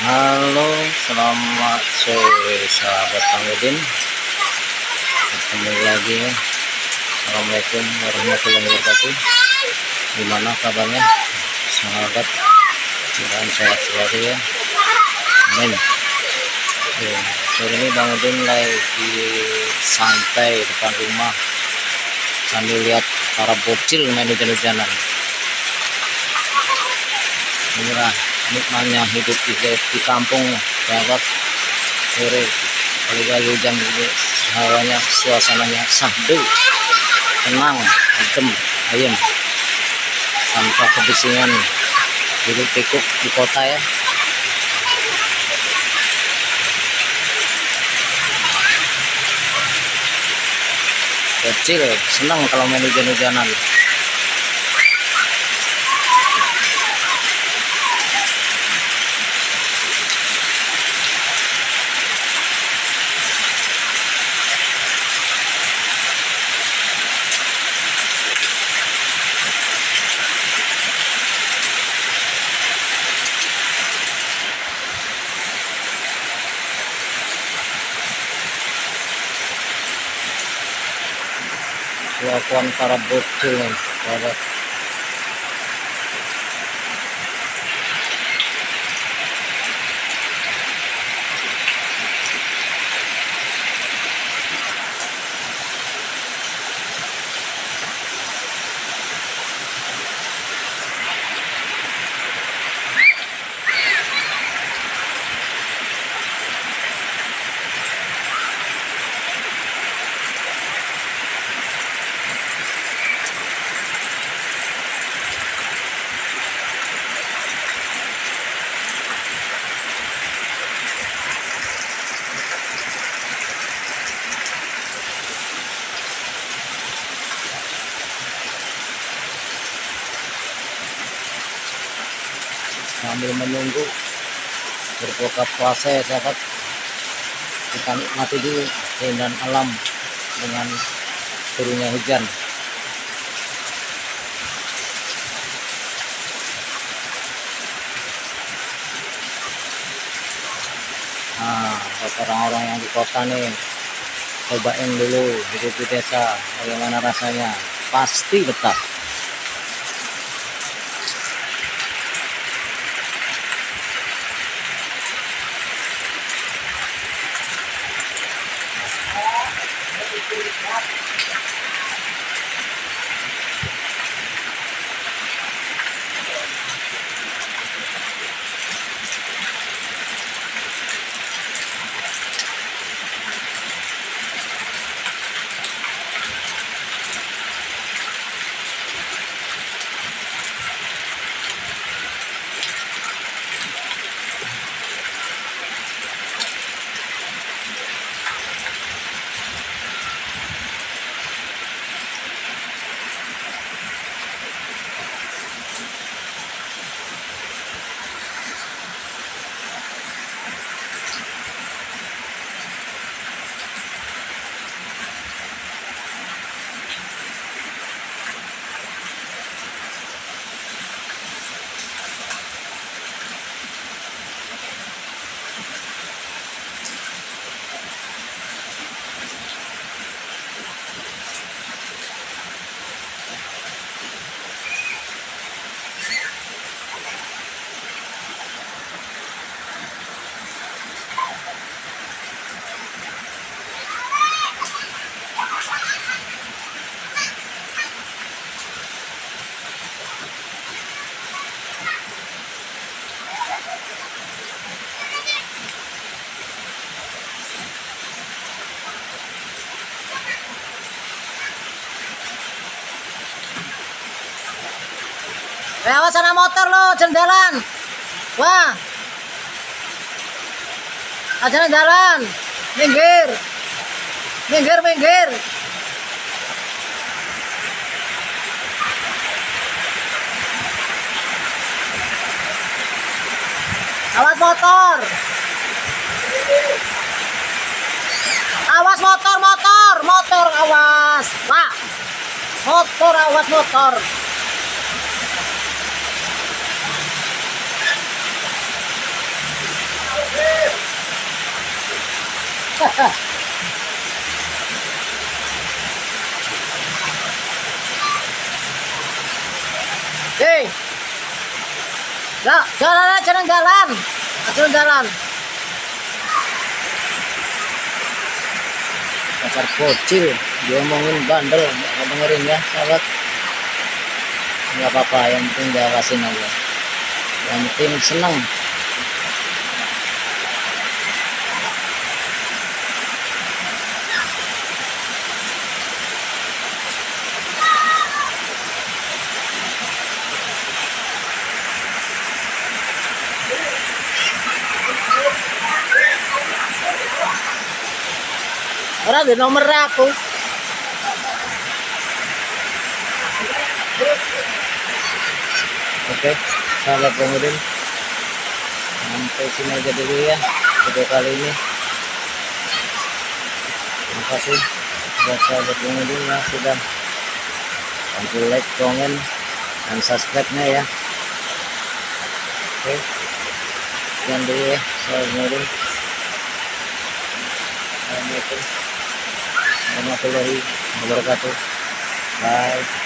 Halo, selamat sore sahabat Pangudin. Ketemu lagi ya. Assalamualaikum warahmatullahi wabarakatuh. Gimana kabarnya sahabat? Mudah-mudahan sehat selalu ya. Amin. Sore ini Bang Udin lagi santai depan rumah sambil lihat para bocil main hujan-hujanan. Inilah nikmatnya hidup di kampung sahabat. Sore kali-kali hujan gitu, hawanya, suasananya syahdu, tenang, adem, ayem, tanpa kebisingan hidup pikuk di kota ya. Kecil senang kalau main hujan-hujanan. Kelakuan para bocil nih sahabat. Sambil menunggu berbuka puasa ya sahabat, kita nikmati dulu keindahan alam dengan turunnya hujan. Nah, buat orang-orang yang di kota nih, cobain dulu hidup di desa, bagaimana rasanya, pasti betah. Awas sana motor lo, jalan. Wah. Aja jalan. Minggir. Minggir, minggir. Awas motor. Awas motor, motor awas. Wah. Motor awas motor. Hei, jalan aja nang jalan, jalan. Pasar bocil, diomongin bandel, nggak dengerin ya, sahabat. Nggak apa-apa, yang penting dia kasih aja. Yang penting senang. Ora di nomor aku. Oke, sahabat pengemudi, sampai sini aja dulu ya video kali ini. Terima kasih buat sahabat pengemudi yang sudah bantu like, komen, dan subscribe-nya ya. Oke, sekian dulu ya sahabat pengemudi. Assalamualaikum warahmatullahi wabarakatuh. Bye.